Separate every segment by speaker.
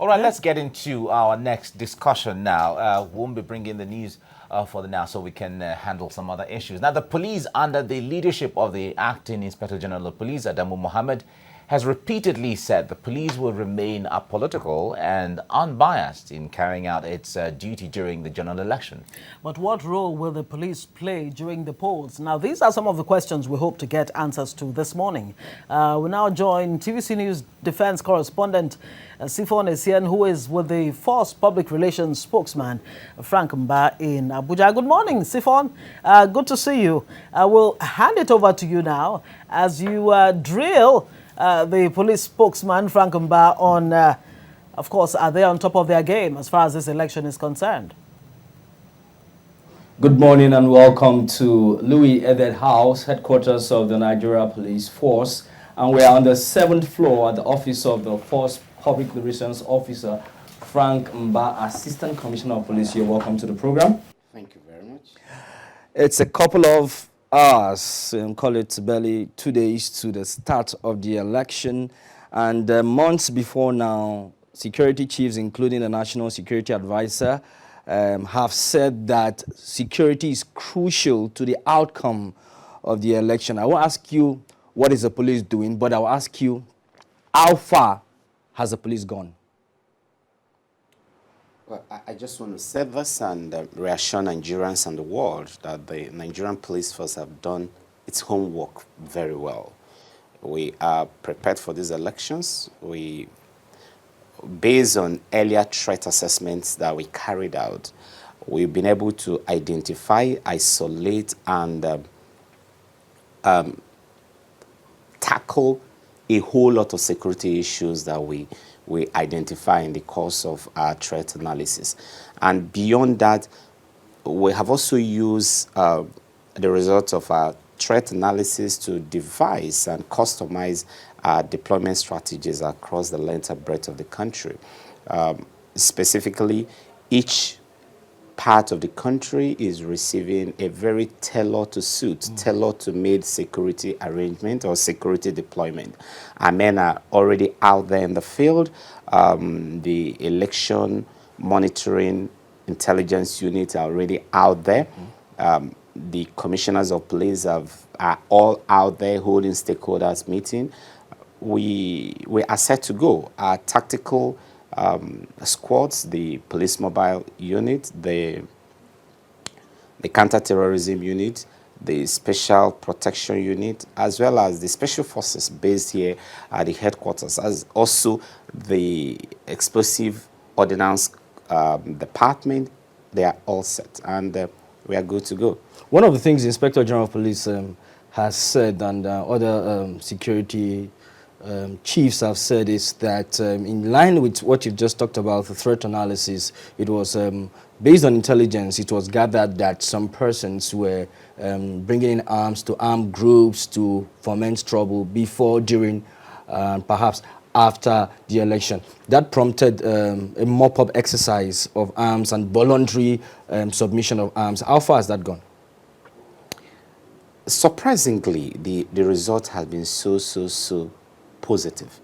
Speaker 1: All right, let's get into our next discussion now. Won't be bringing the news for the now so we can handle some other issues. Now, the police, under the leadership of the acting Inspector General of Police, Adamu Mohammed, has repeatedly said the police will remain apolitical and unbiased in carrying out its duty during the general election.
Speaker 2: But what role will the police play during the polls? Now, these are some of the questions we hope to get answers to this morning. We now join TVC News defense correspondent Sifon Essien, who is with the Force Public Relations spokesman, Frank Mba, in Abuja. Good morning, Sifon. Good to see you. I will hand it over to you now as you drill the police spokesman, Frank Mba, on, of course, are they on top of their game as far as this election is concerned?
Speaker 3: Good morning and welcome to Louis Edet House, headquarters of the Nigeria Police Force. And we are on the 7th floor at the office of the Force Public Relations Officer, Frank Mba, Assistant Commissioner of Police. You're welcome to the program.
Speaker 4: Thank you very much.
Speaker 3: It's a couple of hours, call it barely 2 days to the start of the election. And months before now, security chiefs, including the National Security Advisor, have said that security is crucial to the outcome of the election. I won't ask you what is the police doing, but I'll ask you, how far has the police gone?
Speaker 4: Well, I just want to say this and reassure Nigerians and the world that the Nigerian police force have done its homework very well. We are prepared for these elections. Based on earlier threat assessments that we carried out, we've been able to identify, isolate, and tackle a whole lot of security issues that we identify in the course of our threat analysis. And beyond that, we have also used the results of our threat analysis to devise and customize deployment strategies across the length and breadth of the country. Specifically, each part of the country is receiving a very tailor-to-suit, tailor-to-made security arrangement or security deployment. Our men are already out there in the field. The election monitoring intelligence unit are already out there. The commissioners of police are all out there holding stakeholders meeting. We are set to go. Our tactical squads, the police mobile unit, the counter-terrorism unit, the special protection unit, as well as the special forces based here at the headquarters, as also the explosive ordnance department. They are all set, and we are good to go.
Speaker 3: One of the things the Inspector General of Police has said, and other security chiefs have said, is that in line with what you've just talked about, the threat analysis, it was based on intelligence. It was gathered that some persons were bringing in arms to armed groups to foment trouble before, during, perhaps after the election. That prompted a mop-up exercise of arms and voluntary submission of arms. How far has that gone?
Speaker 4: Surprisingly, the result has been so positive.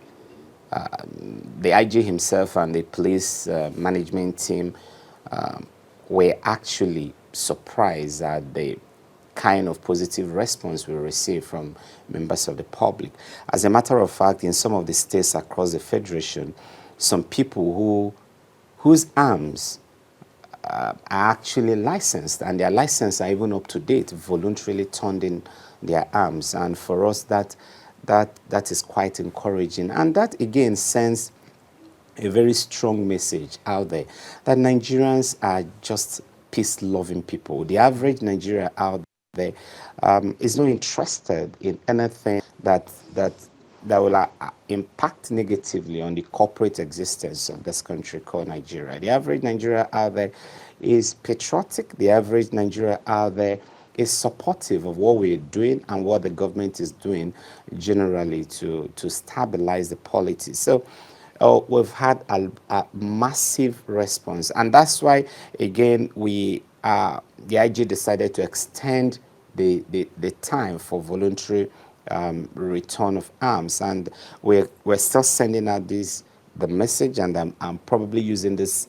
Speaker 4: The IG himself and the police management team were actually surprised at the kind of positive response we received from members of the public. As a matter of fact, in some of the states across the Federation, some people whose arms are actually licensed, and their license are even up to date, voluntarily turned in their arms. And for us, that is quite encouraging. And that, again, sends a very strong message out there that Nigerians are just peace-loving people. The average Nigerian out there is not interested in anything that will impact negatively on the corporate existence of this country called Nigeria. The average Nigerian out there is patriotic. The average Nigerian out there is supportive of what we're doing and what the government is doing generally to stabilize the polity. So we've had a massive response, and that's why, again, the IG decided to extend the time for voluntary return of arms, and we're still sending out these the message, and I'm probably using this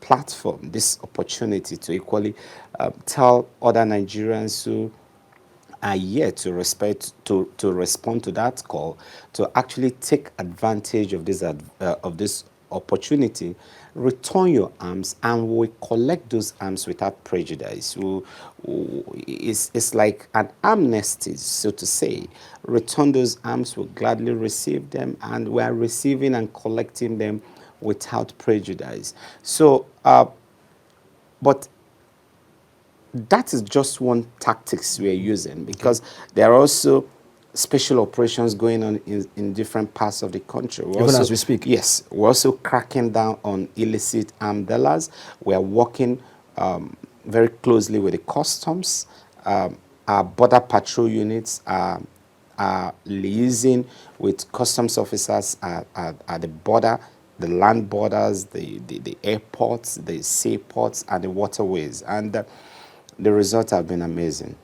Speaker 4: platform, this opportunity to equally tell other Nigerians who are yet to respond to that call, to actually take advantage of this opportunity. Return your arms, and we collect those arms without prejudice. It's like an amnesty, so to say. Return those arms, we'll gladly receive them, and we are receiving and collecting them without prejudice. So, but that is just one tactics we are using, because there are also special operations going on in different parts of the country.
Speaker 3: Even as we speak?
Speaker 4: Yes. We're also cracking down on illicit arm dealers. We are working very closely with the customs. Our border patrol units are liaising with customs officers at the border, the land borders, the airports, the seaports, and the waterways. And the results have been amazing.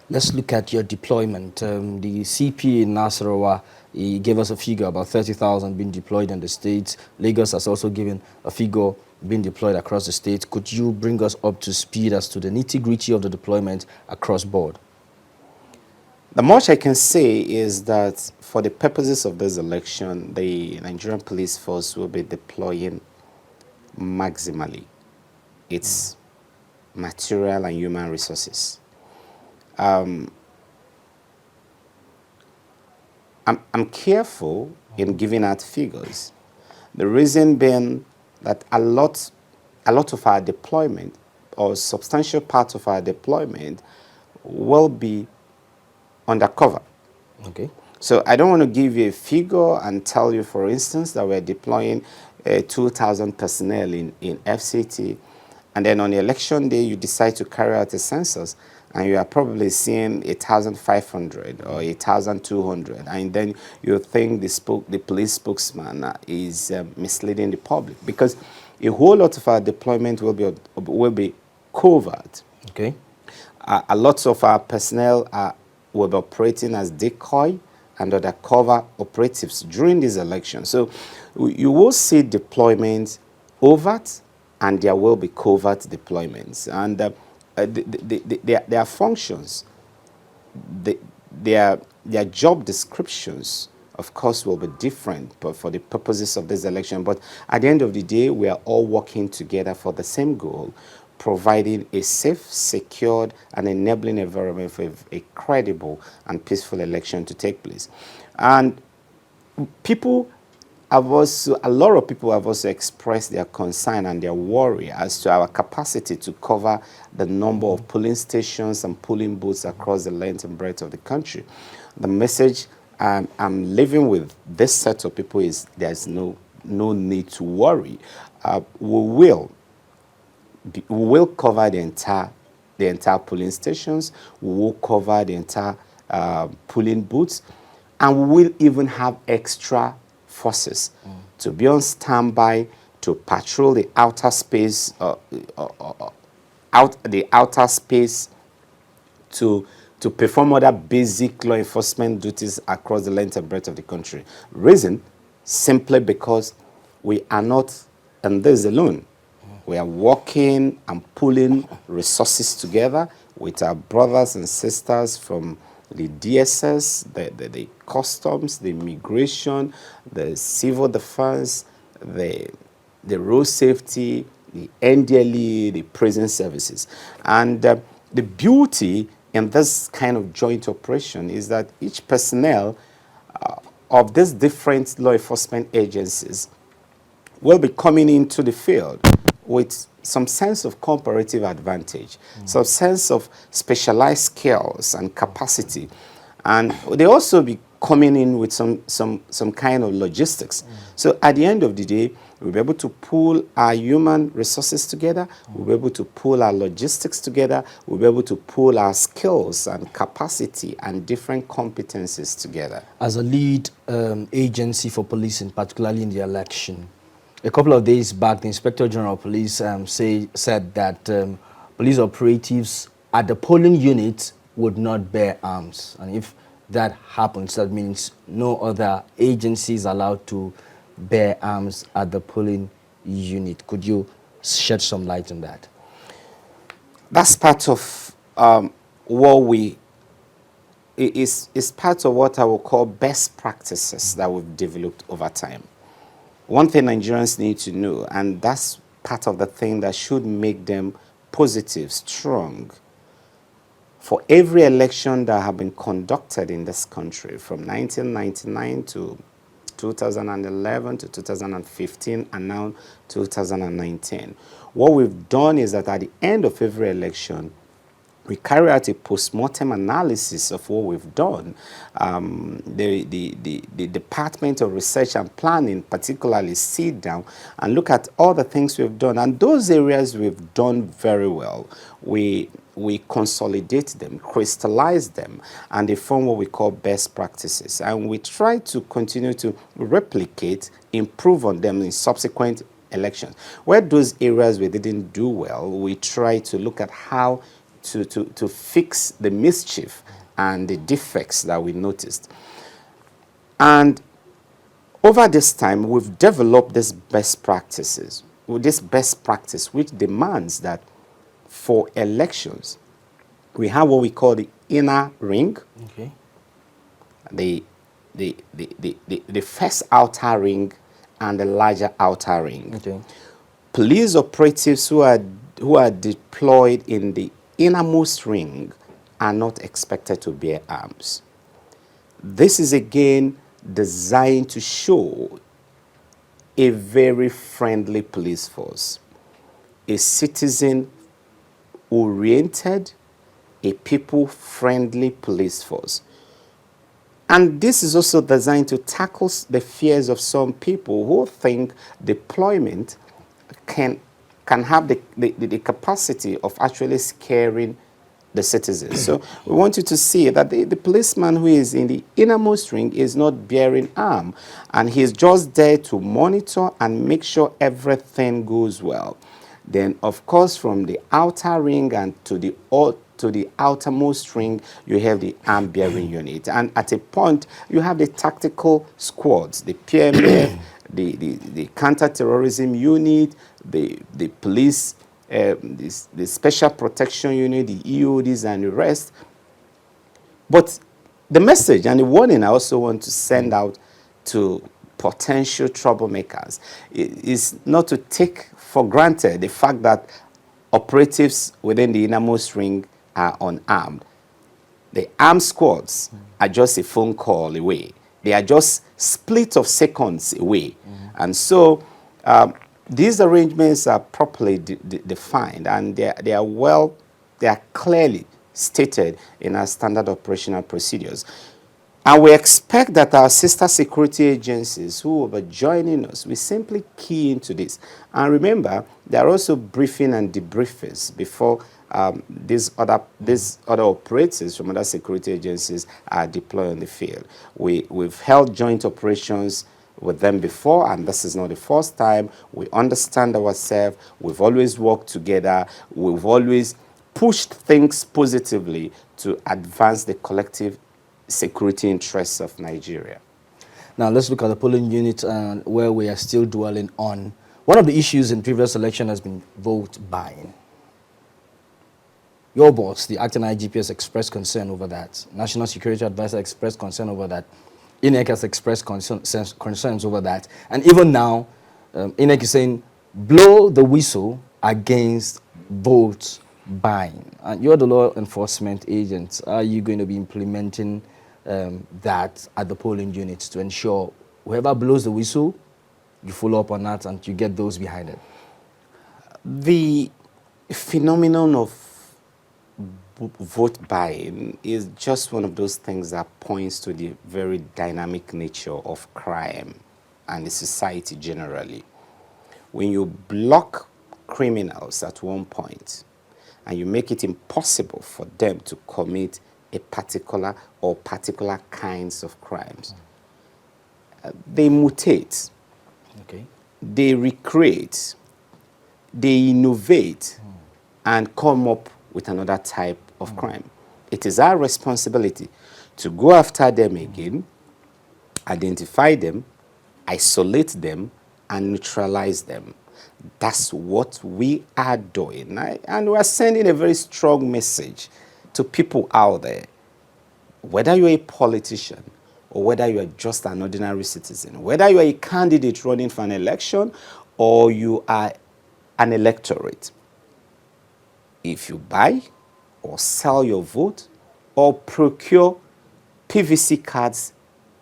Speaker 3: Let's look at your deployment. The CP in Nasarawa, he gave us a figure about 30,000 being deployed in the states. Lagos has also given a figure being deployed across the state. Could you bring us up to speed as to the nitty-gritty of the deployment across board?
Speaker 4: The much I can say is that for the purposes of this election, the Nigerian police force will be deploying maximally its material and human resources. I'm careful in giving out figures. The reason being that a lot of our deployment, or substantial part of our deployment, will be undercover.
Speaker 3: Okay.
Speaker 4: So I don't want to give you a figure and tell you, for instance, that we're deploying 2,000 personnel in FCT, and then on the election day you decide to carry out a census, and you are probably seeing 1,500 or 1,200, and then you think the police spokesman is misleading the public, because a whole lot of our deployment will be covert.
Speaker 3: Okay.
Speaker 4: A lot of our personnel will be operating as decoy and undercover operatives during this election. So you will see deployments overt, and there will be covert deployments. And their functions, their job descriptions, of course, will be different but for the purposes of this election. But at the end of the day, we are all working together for the same goal, providing a safe, secured, and enabling environment for a credible and peaceful election to take place. And a lot of people have also expressed their concern and their worry as to our capacity to cover the number of polling stations and polling booths across the length and breadth of the country. The message I'm leaving with this set of people is there's no need to worry. We will cover the entire polling stations. We will cover the entire polling booths, and we will even have extra forces to be on standby to patrol the outer space, to perform other basic law enforcement duties across the length and breadth of the country. Reason, simply because we are not in this alone. We are working and pulling resources together with our brothers and sisters from the DSS, the customs, the immigration, the civil defense, the road safety, the NDLE, the prison services. And the beauty in this kind of joint operation is that each personnel of these different law enforcement agencies will be coming into the field with some sense of comparative advantage, some sense of specialized skills and capacity. And they also be coming in with some kind of logistics. So at the end of the day, we'll be able to pool our human resources together, we'll be able to pool our logistics together, we'll be able to pool our skills and capacity and different competencies together.
Speaker 3: As a lead agency for policing, particularly in the election, a couple of days back, the Inspector General of Police said that police operatives at the polling unit would not bear arms. And if that happens, that means no other agency is allowed to bear arms at the polling unit. Could you shed some light on that?
Speaker 4: That's part of what we is part of what I will call best practices that we've developed over time. One thing Nigerians need to know, and that's part of the thing that should make them positive, strong. For every election that have been conducted in this country from 1999 to 2011 to 2015 and now 2019, what we've done is that at the end of every election, we carry out a post-mortem analysis of what we've done. The Department of Research and Planning particularly sit down and look at all the things we've done. And those areas we've done very well, we consolidate them, crystallize them, and they form what we call best practices. And we try to continue to replicate, improve on them in subsequent elections. Where those areas we didn't do well, we try to look at how to fix the mischief and the defects that we noticed. And over this time, we've developed this best practices, this best practice which demands that for elections, we have what we call the inner ring,
Speaker 3: Okay.
Speaker 4: the first outer ring, and the larger outer ring.
Speaker 3: Okay.
Speaker 4: Police operatives who are deployed in the innermost ring are not expected to bear arms. This is again designed to show a very friendly police force, a citizen-oriented, a people-friendly police force. And this is also designed to tackle the fears of some people who think deployment can have the capacity of actually scaring the citizens. So we want you to see that the policeman who is in the innermost ring is not bearing arm, and he's just there to monitor and make sure everything goes well. Then, of course, from the outer ring and to the outermost ring, you have the arm-bearing unit. And at a point, you have the tactical squads, the PMF, the counter-terrorism unit, the police, the special protection unit, the EODs, and the rest. But the message and the warning I also want to send out to potential troublemakers is not to take for granted the fact that operatives within the innermost ring are unarmed. The armed squads are just a phone call away. They are just split of seconds away. And so these arrangements are properly defined, and they are clearly stated in our standard operational procedures. And we expect that our sister security agencies who will be joining us, we simply key into this. And remember, there are also briefing and debriefers before these other operators from other security agencies are deployed on the field. We've held joint operations with them before, and this is not the first time. We understand ourselves. We've always worked together. We've always pushed things positively to advance the collective security interests of Nigeria.
Speaker 3: Now let's look at the polling unit where we are still dwelling on. One of the issues in previous election has been vote buying. Your boss, the acting IGP, has expressed concern over that. National Security Advisor expressed concern over that. INEC has expressed concerns over that. And even now, INEC is saying, blow the whistle against vote buying. And you're the law enforcement agent. Are you going to be implementing that at the polling units to ensure whoever blows the whistle, you follow up on that and you get those behind it?
Speaker 4: The phenomenon of vote buying is just one of those things that points to the very dynamic nature of crime and the society generally. When you block criminals at one point and you make it impossible for them to commit a particular kinds of crimes, they mutate,
Speaker 3: Okay.
Speaker 4: they recreate, they innovate, and come up with another type of crime. It is our responsibility to go after them again, identify them, isolate them, and neutralize them. That's what we are doing. And we are sending a very strong message to people out there. Whether you're a politician or whether you are just an ordinary citizen, whether you are a candidate running for an election or you are an electorate, if you buy or sell your vote or procure PVC cards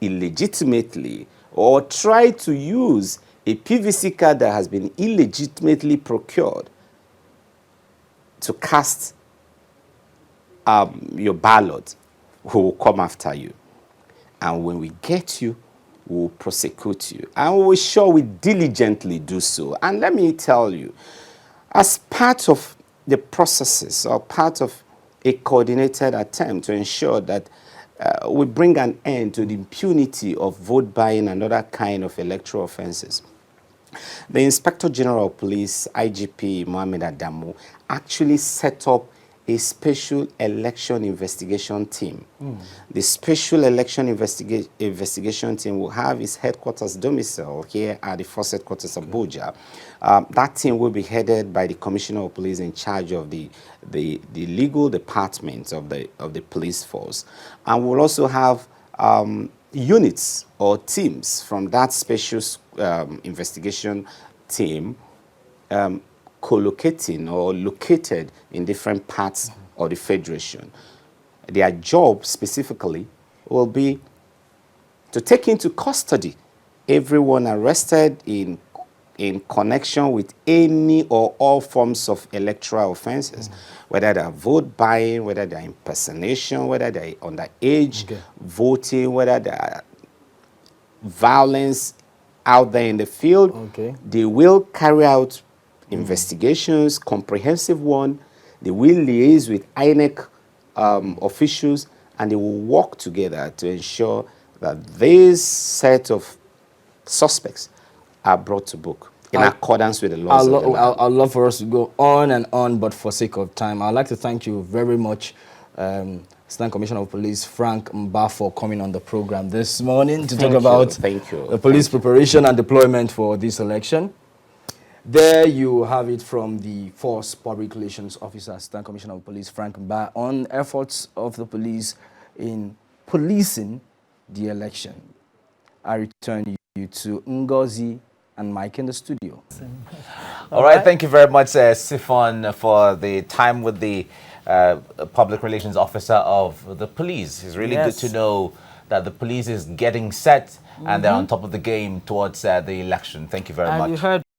Speaker 4: illegitimately or try to use a PVC card that has been illegitimately procured to cast your ballot, we will come after you. And when we get you, we will prosecute you. And we will sure we diligently do so. And let me tell you, as part of the processes or part of a coordinated attempt to ensure that we bring an end to the impunity of vote buying and other kind of electoral offenses, the Inspector General of Police, IGP Mohammed Adamu, actually set up a special election investigation team. The special election investigation team will have its headquarters domicile here at the Force Headquarters of Abuja. That team will be headed by the Commissioner of Police in charge of the legal department of the police force. And we'll also have units or teams from that special investigation team co-locating or located in different parts of the Federation. Their job specifically will be to take into custody everyone arrested in connection with any or all forms of electoral offenses, whether they are vote buying, whether they are impersonation, whether they are underage voting, whether they are violence out there in the field. They will carry out investigations, comprehensive one. They will liaise with INEC officials, and they will work together to ensure that this set of suspects are brought to book in accordance with the laws of the land.
Speaker 3: I'd love for us to go on and on, but for sake of time, I'd like to thank you very much, Assistant Commissioner of Police Frank Mba, for coming on the program this morning to talk about the police preparation and deployment for this election. There you have it from the Force Public Relations Officer, Assistant Commissioner of Police Frank Mba, on efforts of the police in policing the election. I return you to Ngozi and Mike in the studio.
Speaker 1: All right, thank you very much, Sifon, for the time with the Public Relations Officer of the police. It's really good to know that the police is getting set and they're on top of the game towards the election. Thank you very much.
Speaker 2: You heard